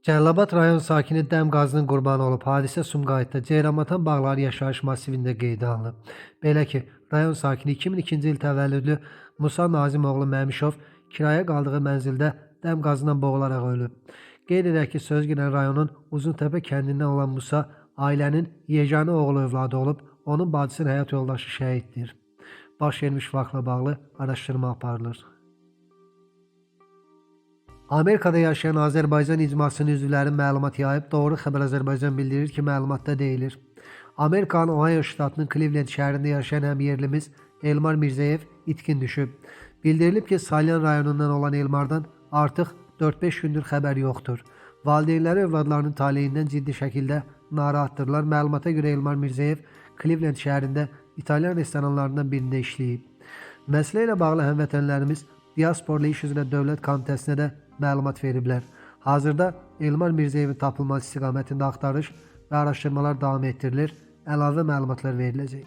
Cəlilabad rayon sakini dəm qazının qurbanı olub. Hadisə Sumqayıtda Ceyranbatan bağları yaşayış massivində qeydə alınıb. Belə ki, rayon sakini 2002-ci il təvəllüdlü Musa Nazimoğlu Məmişov kirayə qaldığı mənzildə dəm qazından boğularaq ölüb. Qeyd edək ki, sözügedən rayonun Uzuntəpə kəndindən olan Musa ailənin yeganə oğlu övladı olub, onun bacısının həyat yoldaşı şəhiddir. Baş vermiş faktla bağlı araşdırma aparılır. Amerikada yaşayan Azərbaycan icmasının üzvləri məlumat yayıb. Doğru xəbər Azərbaycan bildirir ki, məlumatda deyilir. Amerikanın Ohio ştatının Cleveland şəhərində yaşayan həmyerlimiz Elmar Mirzəyev itkin düşüb. Bildirilib ki, Salyan rayonundan olan Elmardan artıq 4-5 gündür xəbər yoxdur. Valideynləri övladlarının taleyindən ciddi şəkildə narahatdırlar. Məlumata görə Elmar Mirzəyev Cleveland şəhərində İtalyan restoranlarından birində işləyib. Məsələ ilə bağlı həmvətənlərimiz Diasporla İş üzrə Dövlət Komitəsinə də məlumat veriblər. Hazırda Elmar Mirzəyevin tapılması istiqamətində axtarış və araşdırmalar davam etdirilir. Əlavə məlumatlar veriləcək.